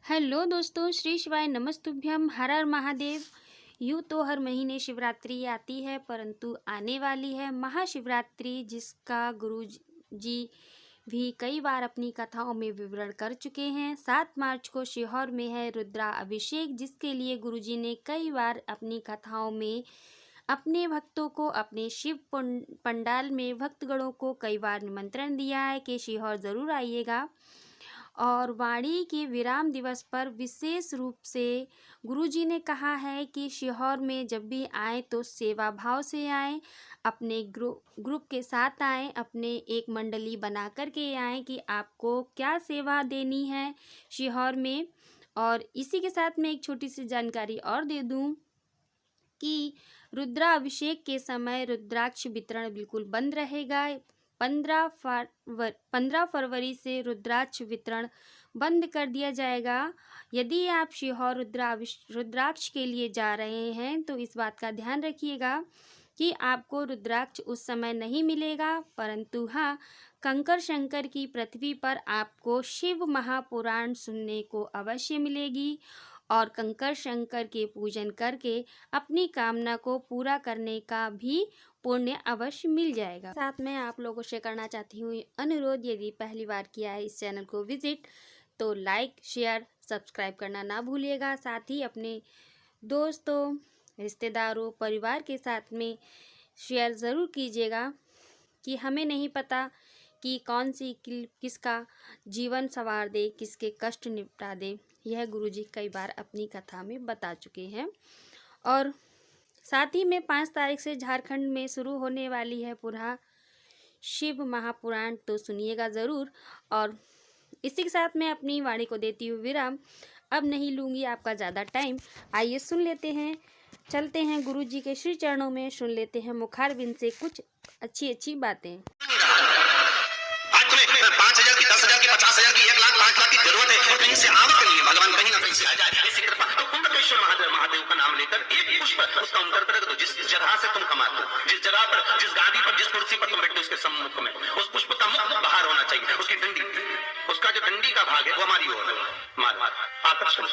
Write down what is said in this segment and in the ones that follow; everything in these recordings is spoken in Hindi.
हेलो दोस्तों, श्री शिवाय नमस्तुभ्यम, हर हर महादेव। यूँ तो हर महीने शिवरात्रि आती है, परंतु आने वाली है महाशिवरात्रि, जिसका जी भी कई बार अपनी कथाओं में विवरण कर चुके हैं। 7 मार्च को सीहोर में है रुद्रा अभिषेक, जिसके लिए गुरुजी ने कई बार अपनी कथाओं में अपने भक्तों को, अपने शिव पंडाल में भक्तगणों को कई बार निमंत्रण दिया है कि सीहोर ज़रूर आइएगा। और वाणी के विराम दिवस पर विशेष रूप से गुरुजी ने कहा है कि सीहोर में जब भी आए तो सेवा भाव से आएँ, अपने ग्रुप के साथ आएँ, अपने एक मंडली बना कर के आएँ कि आपको क्या सेवा देनी है सीहोर में। और इसी के साथ मैं एक छोटी सी जानकारी और दे दूं कि रुद्रा अभिषेक के समय रुद्राक्ष वितरण बिल्कुल बंद रहेगा। 15 फरवरी से रुद्राक्ष वितरण बंद कर दिया जाएगा। यदि आप सीहोर रुद्राक्ष के लिए जा रहे हैं तो इस बात का ध्यान रखिएगा कि आपको रुद्राक्ष उस समय नहीं मिलेगा, परंतु हाँ, कंकर शंकर की पृथ्वी पर आपको शिव महापुराण सुनने को अवश्य मिलेगी और कंकर शंकर के पूजन करके अपनी कामना को पूरा करने का भी पुण्य अवश्य मिल जाएगा। साथ में आप लोगों से करना चाहती हूँ अनुरोध, यदि पहली बार किया है इस चैनल को विजिट तो लाइक शेयर सब्सक्राइब करना ना भूलिएगा। साथ ही अपने दोस्तों, रिश्तेदारों, परिवार के साथ में शेयर ज़रूर कीजिएगा कि हमें नहीं पता कि कौन सी किसका जीवन संवार दे, किसके कष्ट निपटा दे। यह गुरुजी कई बार अपनी कथा में बता चुके हैं। और साथ ही में 5 तारीख से झारखंड में शुरू होने वाली है पुनः शिव महापुराण, तो सुनिएगा ज़रूर। और इसी के साथ मैं अपनी वाणी को देती हूँ विराम। अब नहीं लूँगी आपका ज़्यादा टाइम। आइए सुन लेते हैं, चलते हैं गुरु जी के श्री चरणों में, सुन लेते हैं मुखारबिंद से कुछ अच्छी बातें। आज तुम्हें 5,000 की, 10,000 की, 50,000 की, 1 लाख, 5 लाख की जरूरत है और कहीं से आवक नहीं है। भगवान कहीं ना कहीं से आ जाए, ऐसी कृपा। तो कुंडकेश्वर महादेव का नाम लेकर एक पुष्प उसका अंतर कर दो। जिस जगह से तुम कमाते हो, जिस जगह पर, जिस गादी पर, जिस कुर्सी पर तुम बैठे हो, उसके सम्मुख में उस पुष्प का मुख बाहर होना चाहिए। उसकी डंडी, उसका जो डंडी का भाग है वो हमारी ओर मार आकर्षण।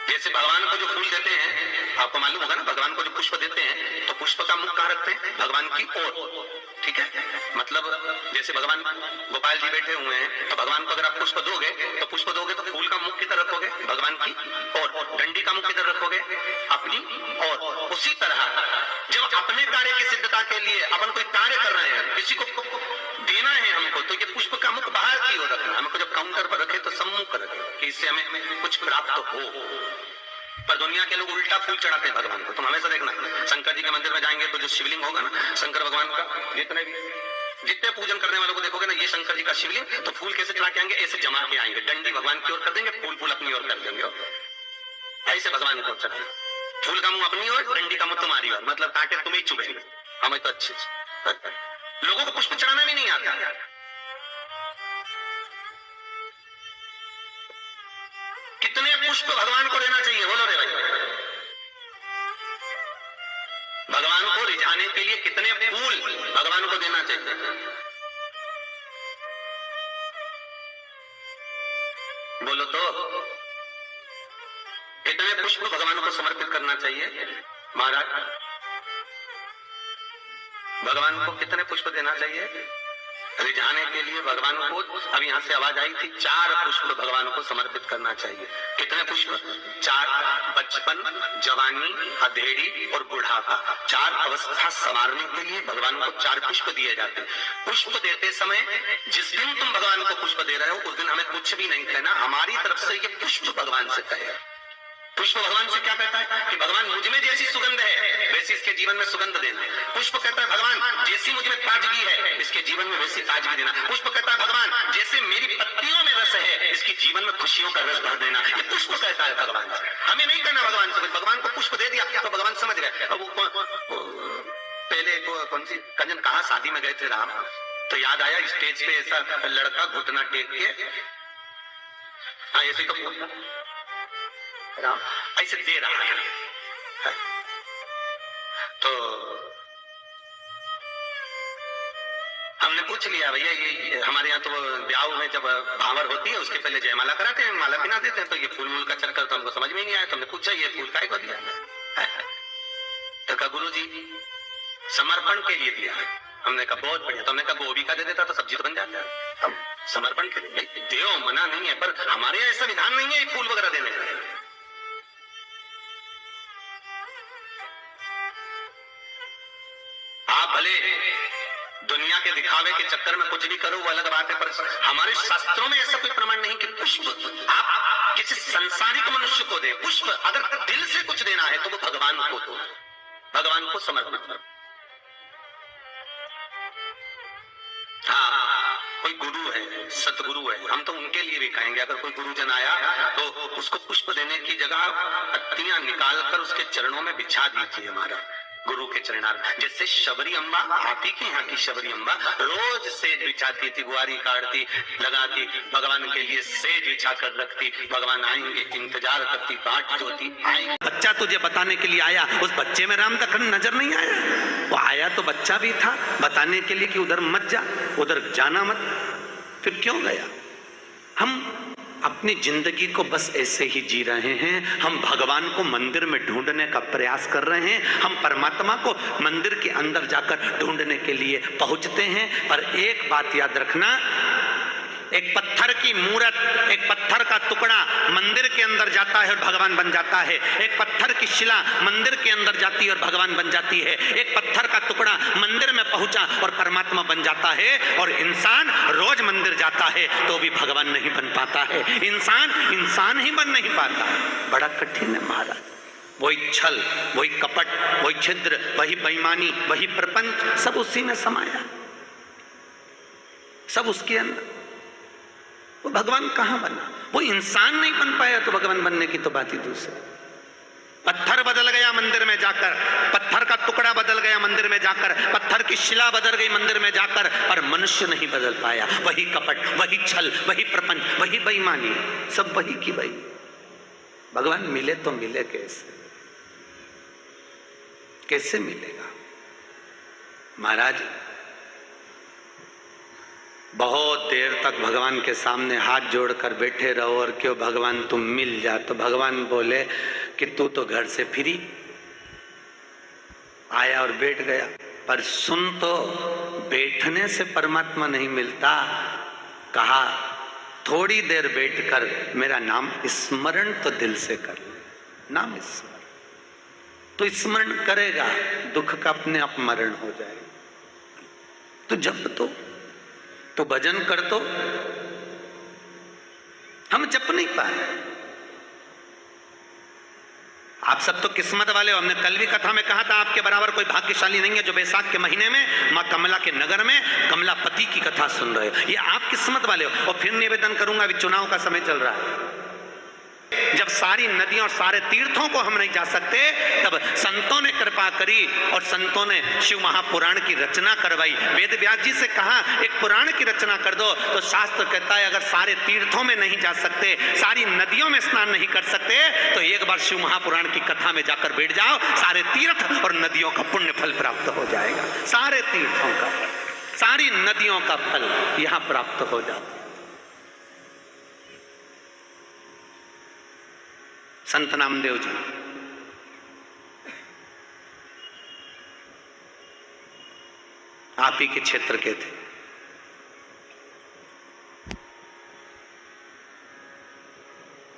जैसे भगवान को जो फूल देते हैं, आपको मालूम होगा ना, भगवान को जो पुष्प देते हैं तो पुष्प का मुख कहाँ रखते हैं? भगवान की ओर। ठीक है, मतलब जैसे भगवान गोपाल जी बैठे हुए हैं तो भगवान को अगर आप पुष्प दोगे तो फूल का मुख किधर रखोगे? भगवान की और डंडी का मुख किधर रखोगे? अपनी। और उसी तरह जब अपने कार्य की सिद्धता के लिए अपन कोई कार्य कर रहे हैं, किसी को देना है हमको, तो ये पुष्प का मुख बाहर की ओर रखना। हमको जब काउंटर पर रखे तो सम्मुख रखे कि इससे हमें कुछ प्राप्त हो। पर दुनिया के लोग उल्टा फूल चढ़ाते हैं भगवान को। तुम हमेशा देखना, शंकर जी के मंदिर में जाएंगे तो जो शिवलिंग होगा ना, शंकर भगवान का, जितने पूजन करने वालों को देखोगे ना, ये शंकर जी का शिवलिंग, तो फूल कैसे चढ़ा के आएंगे? ऐसे जमा के आएंगे, डंडी भगवान की ओर कर देंगे, फूल अपनी ओर कर देंगे। ऐसे भगवान को चढ़ाएंगे, फूल का मुंह अपनी ओर, डंडी का मुंह तुम्हारी ओर, मतलब कांटे तुम्हें चुभेंगे। हमें तो अच्छे लोगों को पुष्प चढ़ाना भी नहीं आता। कितने पुष्प भगवान को देना चाहिए? बोलो रे भाई। भगवान को रिझाने के लिए कितने फूल भगवान को देना चाहिए? बोलो तो। कितने पुष्प भगवान को समर्पित करना चाहिए? महाराज, भगवान को कितने पुष्प देना चाहिए रिझाने के लिए? भगवान को, अब यहां से आवाज आई थी, 4 पुष्प भगवान को समर्पित करना चाहिए। कितने पुष्प? 4। बचपन, जवानी, अधेड़ी और बुढ़ापा, 4 अवस्था संवारने के लिए भगवान को 4 पुष्प दिए जाते हैं। पुष्प देते समय जिस दिन तुम भगवान को पुष्प दे रहे हो उस दिन हमें कुछ भी नहीं कहना, हमारी तरफ से ये पुष्प भगवान से कहे। पुष्प भगवान से क्या कहता है कि भगवान मुझ में जैसी सुगंध है वैसी इसके जीवन में सुगंध देना। पुष्प कहता है भगवान जैसी मुझ में ताजगी है इसके जीवन में वैसी ताजगी देना। पुष्प कहता है भगवान जैसे मेरी पत्तियों में रस है इसके जीवन में खुशियों का रस भर देना। ये पुष्प कहता है भगवान से। हमें नहीं कहना भगवान से, भगवान को पुष्प दे दिया तो भगवान समझ गए। अब पहले कौन सी कंजन, कहा शादी में गए थे राम, तो याद आया स्टेज पे ऐसा लड़का घुटना टेक के, हाँ ऐसे तो राम ऐसे दे रहा है। तो हमने पूछ लिया भैया ये हमारे यहाँ तो ब्याह में जब भावर होती है उसके पहले जयमाला कराते हैं, माला पहना देते हैं, तो ये फूल मूल का चक्कर तो हमको समझ में नहीं आया। तो हमने पूछा ये फूल काहे को दिया है? तो कहा गुरु जी समर्पण के लिए दिया है। हमने कहा बहुत बढ़िया। तो हमने कहा गोभी का दे देता तो सब्जी तो बन जाता है। अब समर्पण के लिए देव मना नहीं है, पर हमारे यहाँ ऐसा विधान नहीं है फूल वगैरह देने का। आप भले दुनिया के दिखावे के चक्कर में कुछ भी करो वो अलग बात है, पर हमारे शास्त्रों में ऐसा कोई प्रमाण नहीं कि पुष्प आप किसी संसारिक मनुष्य को दे। पुष्प अगर दिल से कुछ देना है तो वो भगवान को दो, भगवान को समर्पण करो। हाँ, कोई गुरु है, सतगुरु है, हम तो उनके लिए भी कहेंगे अगर कोई गुरुजन आया तो उसको पुष्प देने की जगह पत्तियां निकाल कर उसके चरणों में बिछा दीजिए हमारा गुरु के चरणार्थ। जैसे शबरी अम्बा, आप ही के यहाँ की शबरी अम्बा रोज सेज बिछाती थी, गुआरी काटती, लगाती, भगवान के लिए सेज बिछा कर रखती, भगवान आएंगे इंतजार करती, बाट जोती आएंगे। बच्चा तुझे बताने के लिए आया, उस बच्चे में राम दखन नजर नहीं आया? वो आया तो बच्चा भी था बताने के लिए कि उधर मत जा, उधर जाना मत। फिर क्यों गया? हम अपनी जिंदगी को बस ऐसे ही जी रहे हैं। हम भगवान को मंदिर में ढूंढने का प्रयास कर रहे हैं, हम परमात्मा को मंदिर के अंदर जाकर ढूंढने के लिए पहुंचते हैं। पर एक बात याद रखना, एक पत्थर की मूर्त, एक पत्थर का टुकड़ा मंदिर के अंदर जाता है और भगवान बन जाता है। एक पत्थर की शिला मंदिर के अंदर जाती है और भगवान बन जाती है। एक पत्थर का टुकड़ा मंदिर में पहुंचा और परमात्मा बन जाता है। और इंसान रोज मंदिर जाता है तो भी भगवान नहीं बन पाता है। इंसान ही बन नहीं पाता। बड़ा कठिन है महाराज। वही छल, वही कपट, वही छिद्र, वही बेईमानी, वही प्रपंच, सब उसी में समाया, सब उसके अंदर। वो भगवान कहां बना? वो इंसान नहीं बन पाया तो भगवान बनने की तो बात ही दूसरी। पत्थर बदल गया मंदिर में जाकर, पत्थर का टुकड़ा बदल गया मंदिर में जाकर, पत्थर की शिला बदल गई मंदिर में जाकर, पर मनुष्य नहीं बदल पाया। वही कपट, वही छल, वही प्रपंच, वही बेईमानी, सब वही की वही। भगवान मिले तो मिले कैसे? कैसे मिलेगा महाराज? बहुत देर तक भगवान के सामने हाथ जोड़कर बैठे रहो और क्यों भगवान तुम मिल जा। तो भगवान बोले कि तू तो घर से फ्री आया और बैठ गया, पर सुन तो, बैठने से परमात्मा नहीं मिलता। कहा थोड़ी देर बैठकर मेरा नाम स्मरण तो दिल से कर ले। नाम स्मरण तो स्मरण करेगा, दुख का अपने आप मरण हो जाएगा। तो जब तो भजन कर तो हम जप नहीं पाए। आप सब तो किस्मत वाले हो। हमने कल भी कथा में कहा था आपके बराबर कोई भाग्यशाली नहीं है जो बैसाख के महीने में मां कमला के नगर में कमलापति की कथा सुन रहे हो। ये आप किस्मत वाले हो। और फिर निवेदन करूंगा, अभी चुनाव का समय चल रहा है, जब सारी नदियों और सारे तीर्थों को हम नहीं जा सकते, तब संतों ने कृपा करी और संतों ने शिव महापुराण की रचना करवाई। वेद व्यास जी से कहा एक पुराण की रचना कर दो, तो शास्त्र कहता है अगर सारे तीर्थों में नहीं जा सकते, सारी नदियों में स्नान नहीं कर सकते, तो एक बार शिव महापुराण की कथा में जाकर बैठ जाओ, सारे तीर्थ और नदियों का पुण्य फल प्राप्त हो जाएगा। सारे तीर्थों का, सारी नदियों का फल यहां प्राप्त हो जाता। संत नामदेव जी आप ही के क्षेत्र के थे।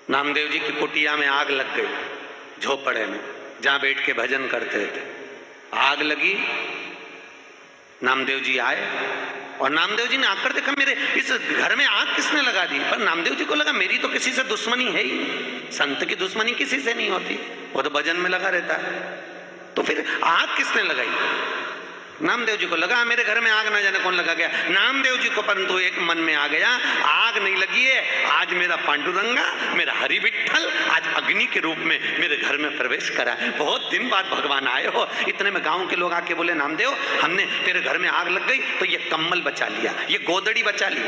नामदेव जी की कुटिया में आग लग गई, झोपड़े में जहां बैठ के भजन करते थे। आग लगी, नामदेव जी आए और नामदेव जी ने आकर देखा मेरे इस घर में आग किसने लगा दी। पर नामदेव जी को लगा मेरी तो किसी से दुश्मनी है ही, संत की दुश्मनी किसी से नहीं होती, वो तो भजन में लगा रहता है, तो फिर आग किसने लगाई? नामदेव जी को लगा मेरे घर में आग ना जाने कौन लगा गया। नामदेव जी को परंतु एक मन में आ गया, आग नहीं लगी है, आज मेरा पांडुरंगा, मेरा हरि विठ्ठल आज अग्नि के रूप में मेरे घर में प्रवेश करा। बहुत दिन बाद भगवान आए हो। इतने में गांव के लोग आके बोले नामदेव हमने तेरे घर में आग लग गई तो ये कम्बल बचा लिया, ये गोदड़ी बचा ली,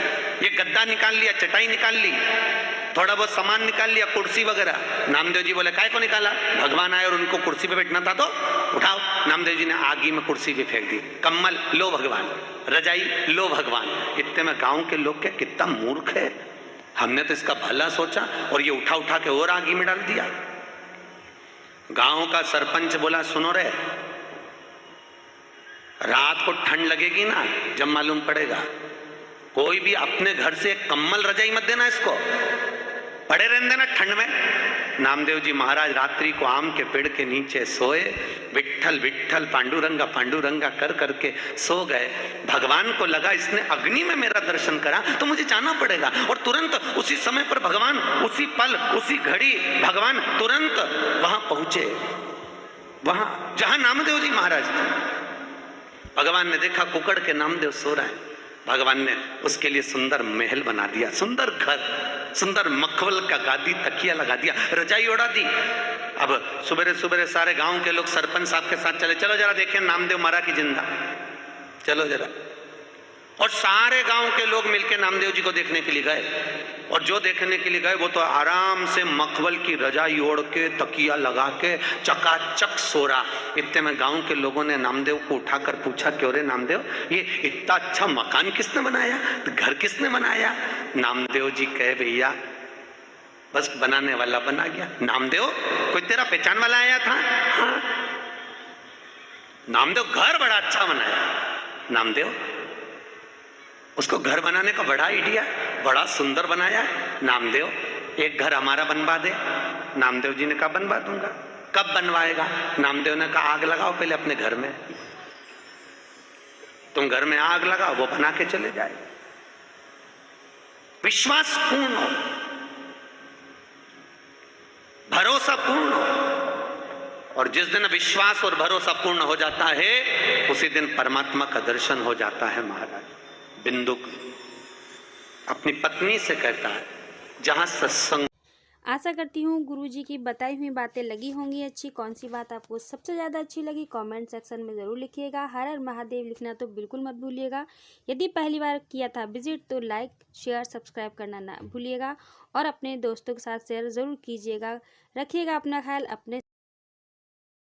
ये गद्दा निकाल लिया, चटाई निकाल ली, थोड़ा बहुत सामान निकाल लिया, कुर्सी वगैरह। नामदेव जी बोले काय को निकाला? भगवान आए और उनको कुर्सी पे बैठना था तो उठाओ। नामदेव जी ने आगी में कुर्सी भी फेंक दी। कम्बल लो भगवान, रजाई लो भगवान। इतने में गांव के लोग क्या कितना मूर्ख है, हमने तो इसका भला सोचा और ये उठा उठा के और आगी में डाल दिया। गांव का सरपंच बोला सुनो रे, रात को ठंड लगेगी ना, जब मालूम पड़ेगा, कोई भी अपने घर से एक कम्बल रजाई मत देना, इसको पड़े रहने देना ठंड में। नामदेव जी महाराज रात्रि को आम के पेड़ के नीचे सोए, विट्ठल विट्ठल पांडुरंगा पांडुरंगा कर करके सो गए। भगवान को लगा इसने अग्नि में मेरा दर्शन करा तो मुझे जाना पड़ेगा, और तुरंत उसी समय पर भगवान, उसी पल उसी घड़ी भगवान तुरंत वहां पहुंचे, वहां जहां नामदेव जी महाराज थे। भगवान ने देखा कुकड़ के नामदेव सो रहे हैं। भगवान ने उसके लिए सुंदर महल बना दिया, सुंदर घर, सुंदर मखमल का गादी तकिया लगा दिया, रजाई ओढ़ा दी। अब सुबह सुबह सारे गांव के लोग सरपंच साहब के साथ चले, चलो जरा देखें नामदेव मरा कि जिंदा, चलो जरा। और सारे गांव के लोग मिलकर नामदेव जी को देखने के लिए गए, और जो देखने के लिए गए वो तो आराम से मखमल की रजाई ओढ़ के तकिया लगा के चकाचक सो रहा। इतने में गांव के लोगों ने नामदेव को उठाकर पूछा, क्यों रे नामदेव, ये इतना अच्छा मकान किसने बनाया, घर किसने बनाया? नामदेव जी कहे भैया बस बनाने वाला बना गया। नामदेव कोई तेरा पहचान वाला आया था? हाँ। नामदेव घर बड़ा अच्छा बनाया। नामदेव उसको घर बनाने का बड़ा आइडिया, बड़ा सुंदर बनाया। नामदेव एक घर हमारा बनवा दे। नामदेव जी ने कहा बनवा दूंगा। कब बनवाएगा? नामदेव ने कहा आग लगाओ पहले अपने घर में, तुम घर में आग लगाओ, वो बना के चले जाए। विश्वास पूर्ण हो, भरोसा पूर्ण हो, और जिस दिन विश्वास और भरोसा पूर्ण हो जाता है उसी दिन परमात्मा का दर्शन हो जाता है। महाराज बिंदुक अपनी पत्नी से कहता है, जहां सत्संग। आशा करती हूँ गुरुजी की बताई हुई बातें लगी होंगी अच्छी। कौन सी बात आपको सबसे ज़्यादा अच्छी लगी कमेंट सेक्शन में ज़रूर लिखिएगा। हर हर महादेव लिखना तो बिल्कुल मत भूलिएगा। यदि पहली बार किया था विजिट तो लाइक शेयर सब्सक्राइब करना ना भूलिएगा, और अपने दोस्तों के साथ शेयर ज़रूर कीजिएगा। रखिएगा अपना ख्याल, अपने